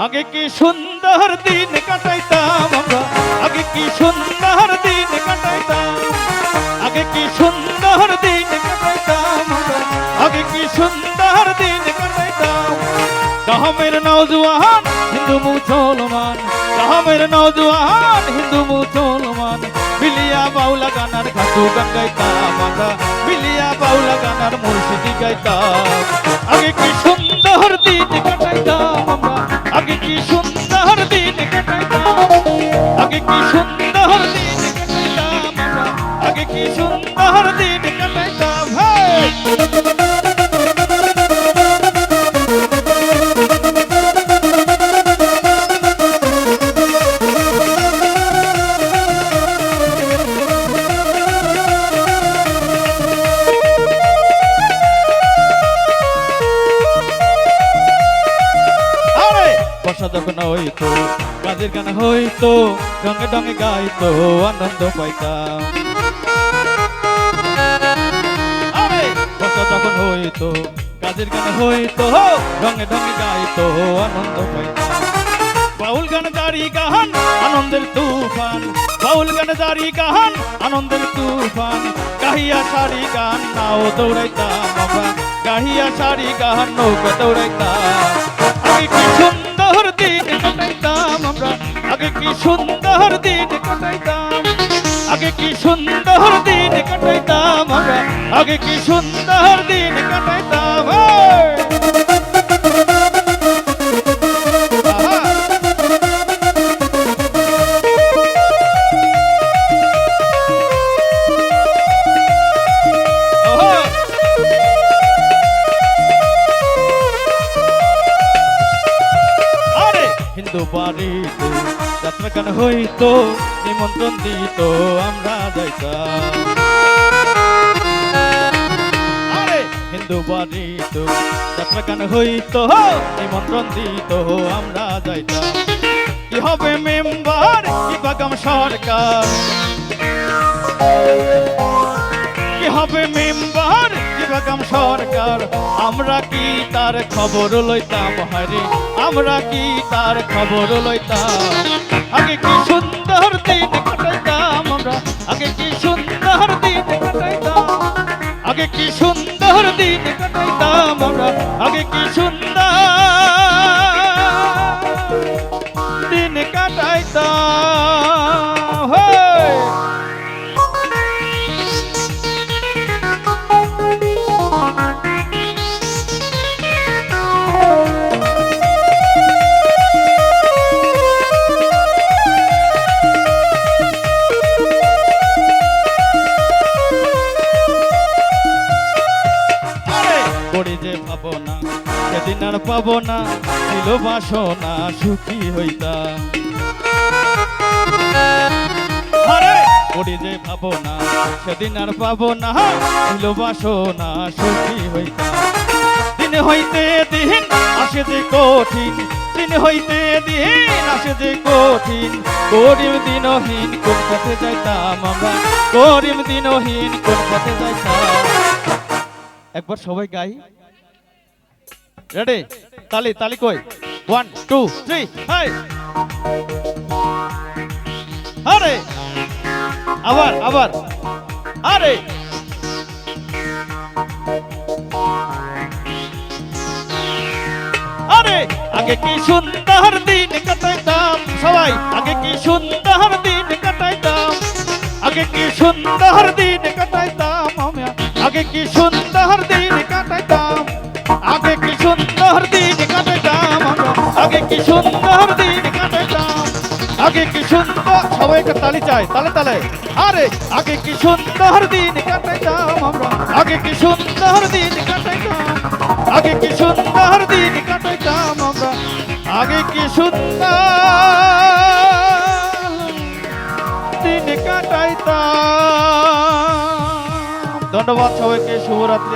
আগে কি সুন্দর দিন কাটাইতাম আমরা, আগে কি সুন্দর দিন কাটাইতাম, আগে কি সুন্দর দিন কাটাইতাম আমরা, আগে কি সুন্দর দিন কাটাইতাম। কাহামের নওজওয়ান হিন্দু মুসলমান, কাহামের নওজওয়ান হিন্দু মুসলমান, বিলিয়া বাউলা গানার ঘাটু গান গাইতাম আমরা, বিলিয়া বাউলা গানার মুর্শিদি গাইতাম। আগে কি সুন্দর দিন কাটাইতাম আমরা, আগে কি সুন্দর দিন কাটাইতাম, আগে কি সুন্দর দিন কাটাইতাম আমরা, আগে কি সুন্দর দিন কাটাইতাম। বর্ষা যখন হইতো কাজের গান হইতো, ডঙ্গে ডঙ্গে গাইতো আনন্দ পাইতাম। আরে বর্ষা যখন হইতো কাজের গান হইতো, ডঙ্গে ডঙ্গে গাইতো আনন্দ পাইতাম। বাউল গান জারি গান আনন্দের তুফান, বাউল গান জারি গান আনন্দের তুফান, গাহিয়া সারি গান নাও দৌড়াইতাম আমরা, গাহিয়া সারি গান নৌকা দৌড়াইতাম। আগে কি সুন্দর দিন কাটাইতাম আমরা, আগে কি সুন্দর দিন কাটাইতাম, আগে কি সুন্দর দিন কাটাইতাম আমরা, আগে কি সুন্দর দিন কাটাইতাম। হিন্দু বাড়িতে যাত্রা গান হইতো, নিমন্ত্রণ দিত আমরা যাইতাম। আরে হিন্দু বাড়িতে যাত্রা গান হইতো, নিমন্ত্রণ দিত আমরা যাইতাম। কি হবে মেম্বার কি বাগাম সরকার, কি হবে মেম্বার কি বাগাম সরকার, আমরা কি তার খবর লইতাম হারে, আমরা কি তার খবর লইতাম। আগে কি সুন্দর দিন কাটাইতাম আমরা, আগে কি সুন্দর দিন কাটাইতাম, আগে কি সুন্দর দিন কাটাইতাম আমরা, আগে কি সুন্দর দিন কাটাইতাম। করি যে ভাবনা সেদিন আর পাবো না, ছিল বাসনা সুখী হইতাম। আরে করি যে ভাবনা সেদিন আর পাবো না, ছিল বাসনা সুখী হইতাম। দিন হইতে দিন আসে যে কঠিন, দিন হইতে দিন আসে যে কঠিন, গরিব দিনহীন কোন পথে যাইতাম আমরা, গরিব দিনহীন কোন পথে যাইতাম। একবার সবাই গাই, রেডি? তালি তালি কই, 1 2 3 হাই। আরে আবার আবার, আরে আরে আগে কি সুন্দর দিন কাটাইতাম সবাই, আগে কি সুন্দর দিন কাটাইতাম, আগে কি সুন্দর দিন কাটাইতাম আমরা, আগে কি সুন্দর দিন কাটাইতাম, আগে কি সুন্দর দিন কাটাইতাম আমরা, আগে কি সুন্দর দিন কাটাইতাম, আগে কি সুন্দর। সবাই একটা তালি চাই, তালে তালে। আরে আগে কি সুন্দর দিন কাটাইতাম আমরা, আগে কি সুন্দর দিন কাটাইতাম, আগে কি সুন্দর দিন কাটাইতাম আমরা, আগে কি সুন্দর দিন কাটাইতাম। ধন্যবাদ সবাইকে, শুভরাত্রি।